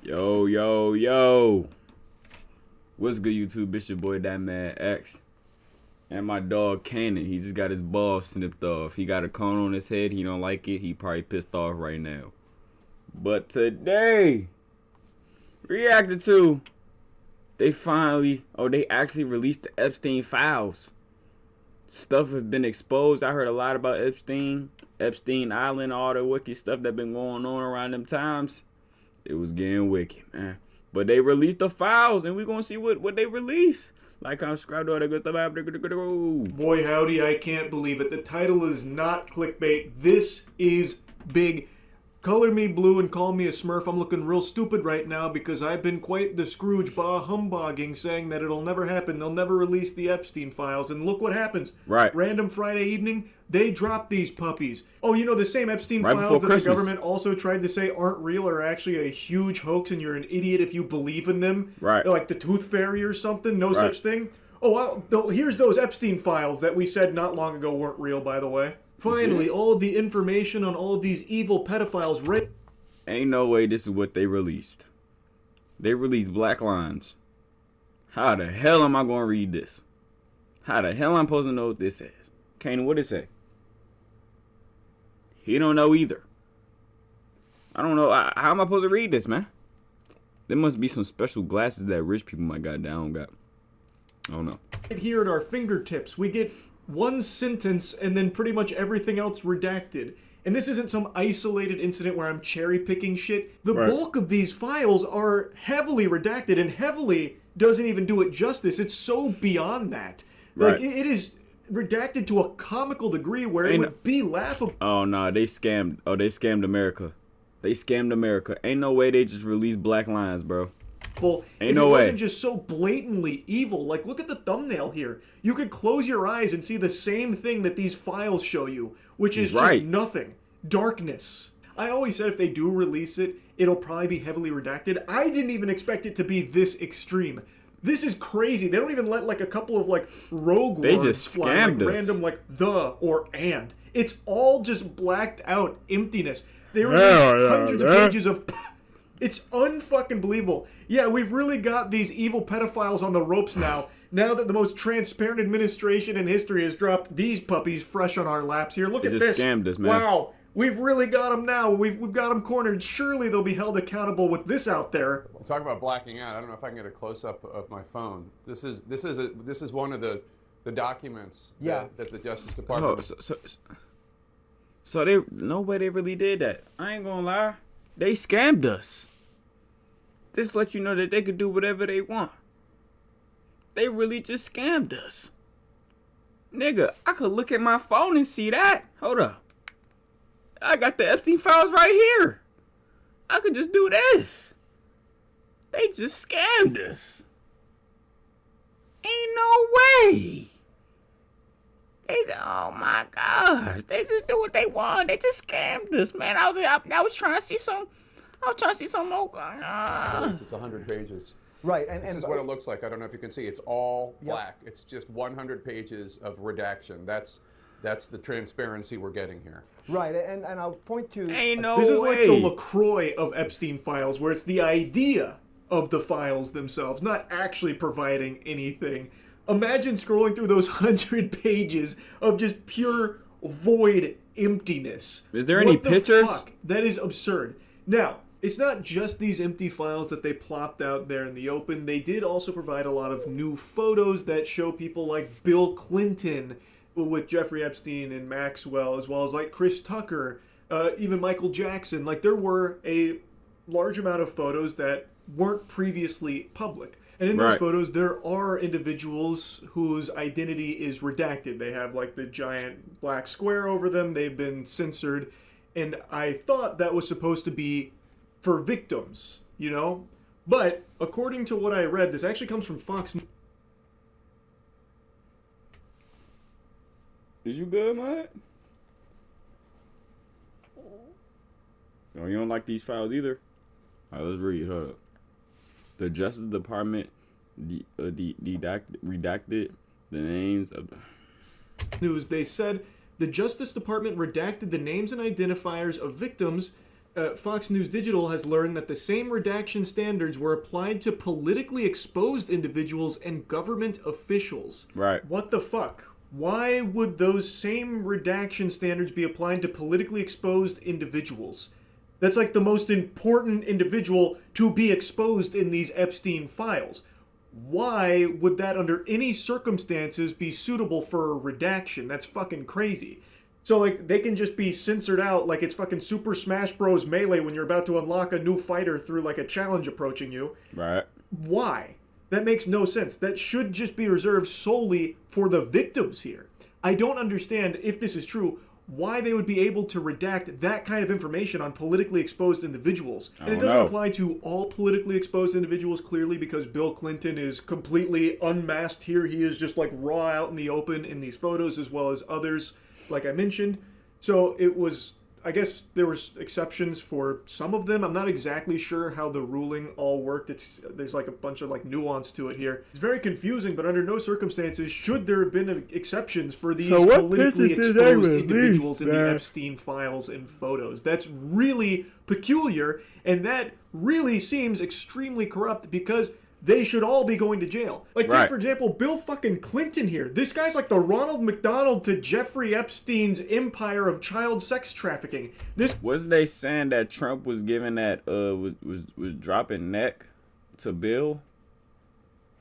Yo, yo, yo. What's good, YouTube? It's your boy, Thtman.x. And my dog, Cannon. He just got his balls snipped off. He got a cone on his head. He don't like it. He probably pissed off right now. But today, reacted to, they actually released the Epstein files. Stuff has been exposed. I heard a lot about Epstein Island, all the wicked stuff that been going on around them times. It was getting wicked, man. But they released the files, and we're going to see what they release. Like, comment, subscribe to all that good stuff. Boy, howdy, I can't believe it. The title is not clickbait. This is big. Color me blue and call me a Smurf. I'm looking real stupid right now because I've been quite the Scrooge humbugging, saying that it'll never happen. They'll never release the Epstein files. And look what happens. Right. Random Friday evening, they drop these puppies. Oh, you know, the same Epstein Right files that Christmas. the government also tried to say aren't real are actually a huge hoax and you're an idiot if you believe in them. Right. Like the Tooth Fairy or something. No Right. such thing. Oh, well, here's those Epstein files that we said not long ago weren't real, by the way. Finally, all of the information on all of these evil pedophiles Ain't no way this is what they released. They released black lines. How the hell am I going to read this? How the hell am I supposed to know what this says? Kane, what it say? He don't know either. I don't know. How am I supposed to read this, man? There must be some special glasses that rich people might got that I don't got. I don't know. here at our fingertips. We get one sentence and then pretty much everything else redacted. And this isn't some isolated incident where I'm cherry picking shit. The bulk of these files are heavily redacted, and heavily doesn't even do it justice. It's so beyond that. Like, it is redacted to a comical degree where it would be laughable. Oh, no, they scammed. Oh, they scammed America. They scammed America. Ain't no way they just released black lines, bro. Ain't if no it wasn't just so blatantly evil. Like, look at the thumbnail here. You could close your eyes and see the same thing that these files show you, which is just nothing. Darkness. I always said if they do release it, it'll probably be heavily redacted. I didn't even expect it to be this extreme. This is crazy. They don't even let like a couple of like rogue words just fly, scammed like us. random like the or and. It's all just blacked out emptiness. They released hundreds of pages of. It's unfucking believable. Yeah, we've really got these evil pedophiles on the ropes now. Now that the most transparent administration in history has dropped these puppies fresh on our laps here. Look at this. They just scammed us, man. Wow. We've really got them now. We've got them cornered. Surely they'll be held accountable with this out there. Talk about blacking out. I don't know if I can get a close up of my phone. This is one of the documents that the Justice Department. So they no way they really did that. I ain't gonna lie. They scammed us. This lets you know that they could do whatever they want. They really just scammed us. Nigga, I could look at my phone and see that. Hold up. I got the Epstein files right here. I could just do this. They just scammed us. Ain't no way. Oh my gosh. They just do what they want. They just scammed us, man. I was trying to see some. I was trying to see some more. It's 100 pages. Right, This is what it looks like. I don't know if you can see. It's all black. It's just 100 pages of redaction. That's the transparency we're getting here. Right, and I'll point to... Ain't no This is way. like the LaCroix of Epstein files, where it's the idea of the files themselves, not actually providing anything. Imagine scrolling through those 100 pages of just pure void emptiness. Is there any pictures? Fuck? That is absurd. Now, it's not just these empty files that they plopped out there in the open. They did also provide a lot of new photos that show people like Bill Clinton with Jeffrey Epstein and Maxwell, as well as like Chris Tucker, even Michael Jackson. Like, there were a large amount of photos that weren't previously public. And in those photos, there are individuals whose identity is redacted. They have like the giant black square over them. They've been censored. And I thought that was supposed to be for victims, you know? But according to what I read, this actually comes from Fox News. Is you good, man? No, you don't like these files either? All right, let's read. Hold up. The Justice Department redacted the names of the... News, they said the Justice Department redacted the names and identifiers of victims Fox News Digital has learned that the same redaction standards were applied to politically exposed individuals and government officials. Right. What the fuck? Why would those same redaction standards be applied to politically exposed individuals? That's like the most important individual to be exposed in these Epstein files. Why would that under any circumstances be suitable for redaction? That's fucking crazy. So, like, they can just be censored out like it's fucking Super Smash Bros. Melee when you're about to unlock a new fighter through, like, a challenge approaching you. Right. Why? That makes no sense. That should just be reserved solely for the victims here. I don't understand, if this is true, why they would be able to redact that kind of information on politically exposed individuals. And it doesn't apply to all politically exposed individuals, clearly, because Bill Clinton is completely unmasked here. He is just, like, raw out in the open in these photos, as well as others, like I mentioned. So it was, I guess there was exceptions for some of them. I'm not exactly sure how the ruling all worked. There's like a bunch of like nuance to it here. It's very confusing, but under no circumstances should there have been exceptions for these politically exposed individuals in the Epstein files and photos. That's really peculiar, and that really seems extremely corrupt because they should all be going to jail. Like, take, for example, Bill fucking Clinton here. This guy's like the Ronald McDonald to Jeffrey Epstein's empire of child sex trafficking. Wasn't they saying that Trump was giving that, was dropping neck to Bill?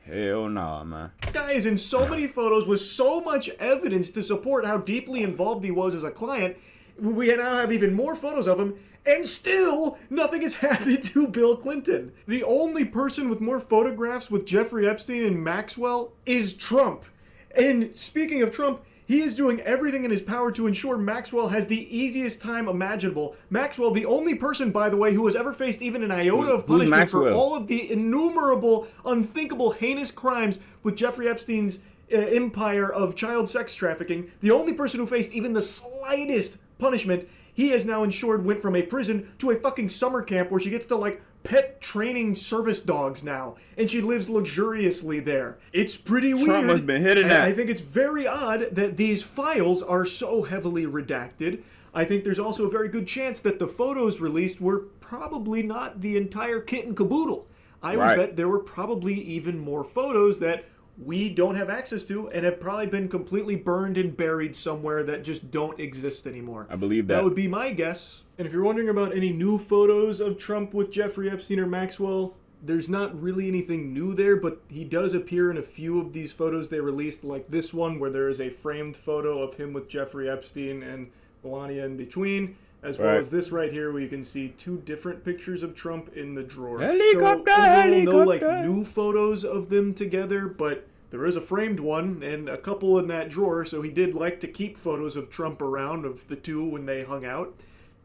Hell no, man. This guy is in so many photos with so much evidence to support how deeply involved he was as a client. We now have even more photos of him, and still, nothing has happened to Bill Clinton. The only person with more photographs with Jeffrey Epstein and Maxwell is Trump. And speaking of Trump, he is doing everything in his power to ensure Maxwell has the easiest time imaginable. Maxwell, the only person, by the way, who has ever faced even an iota of punishment for all of the innumerable, unthinkable, heinous crimes with Jeffrey Epstein's empire of child sex trafficking, the only person who faced even the slightest punishment, he has now ensured went from a prison to a fucking summer camp where she gets to, like, pet training service dogs now, and she lives luxuriously there. It's pretty weird. Trump must have been hitting that. I think it's very odd that these files are so heavily redacted. I think there's also a very good chance that the photos released were probably not the entire kit and caboodle. I would bet there were probably even more photos that we don't have access to and have probably been completely burned and buried somewhere that just don't exist anymore. I believe that. That would be my guess. And if you're wondering about any new photos of Trump with Jeffrey Epstein or Maxwell, there's not really anything new there, but he does appear in a few of these photos they released, like this one where there is a framed photo of him with Jeffrey Epstein and Melania in between, as well as this right here where you can see two different pictures of Trump in the drawer. No like new photos of them together, but there is a framed one and a couple in that drawer, so he did like to keep photos of Trump around of the two when they hung out.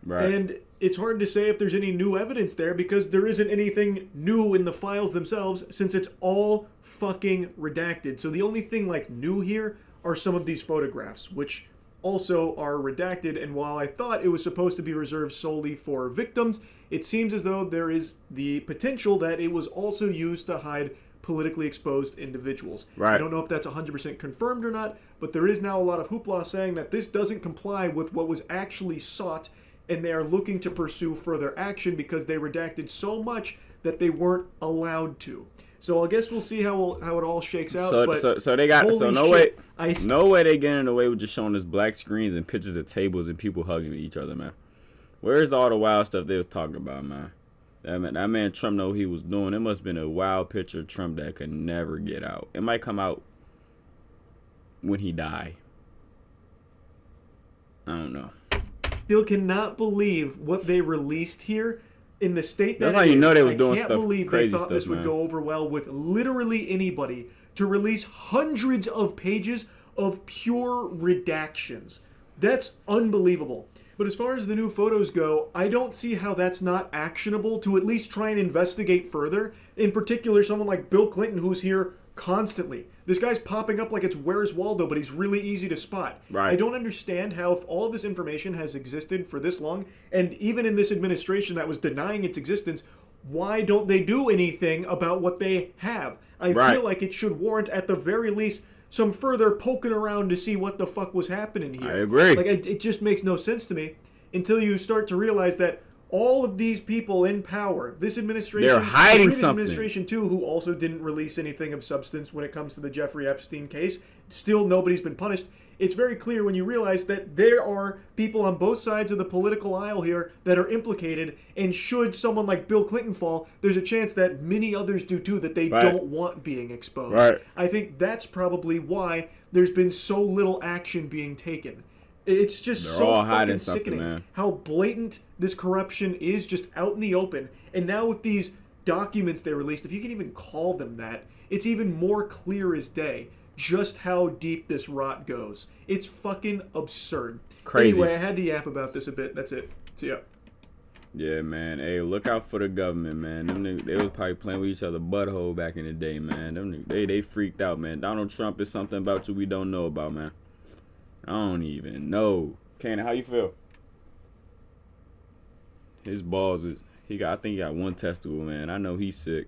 And it's hard to say if there's any new evidence there because there isn't anything new in the files themselves since it's all fucking redacted. So the only thing like new here are some of these photographs, which also are redacted. And while I thought it was supposed to be reserved solely for victims, it seems as though there is the potential that it was also used to hide politically exposed individuals. I don't know if that's 100% confirmed or not, but there is now a lot of hoopla saying that this doesn't comply with what was actually sought, and they are looking to pursue further action because they redacted so much that they weren't allowed to. So I guess we'll see how it all shakes out. So they got no way they getting away with just showing us black screens and pictures of tables and people hugging each other, man. Where's all the wild stuff they was talking about, man? That man Trump know what he was doing. It must have been a wild picture of Trump that could never get out. It might come out when he die. I don't know. Still cannot believe what they released here in the state that that's how you know they was doing stuff. I can't believe they thought this would go over well with literally anybody to release hundreds of pages of pure redactions. That's unbelievable. But as far as the new photos go, I don't see how that's not actionable to at least try and investigate further. In particular, someone like Bill Clinton, who's here constantly. This guy's popping up like it's Where's Waldo, but he's really easy to spot. I don't understand how, if all of this information has existed for this long, and even in this administration that was denying its existence, why don't they do anything about what they have? I feel like it should warrant, at the very least, some further poking around to see what the fuck was happening here. I agree. Like, it just makes no sense to me until you start to realize that all of these people in power, this administration, They're hiding the previous something. administration too, who also didn't release anything of substance when it comes to the Jeffrey Epstein case, still nobody's been punished. It's very clear when you realize that there are people on both sides of the political aisle here that are implicated, and should someone like Bill Clinton fall, there's a chance that many others do too that they don't want being exposed. Right. I think that's probably why there's been so little action being taken. It's just They're so all fucking hiding something, sickening man. how blatant this corruption is, just out in the open. And now with these documents they released, if you can even call them that, it's even more clear as day just how deep this rot goes. It's fucking absurd. Crazy. Anyway, I had to yap about this a bit. That's it. See ya. Yeah, man. Hey, look out for the government, man. Them niggas, they was probably playing with each other butthole back in the day, man. Them niggas, they freaked out, man. Donald Trump is something about you we don't know about, man. I don't even know. Cannon, how you feel? His balls is I think he got one testicle, man. I know he's sick.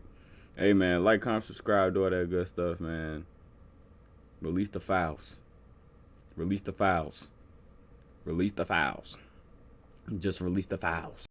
Hey, man, like, comment, subscribe, do all that good stuff, man. Release the files. Release the files. Release the files. Just release the files.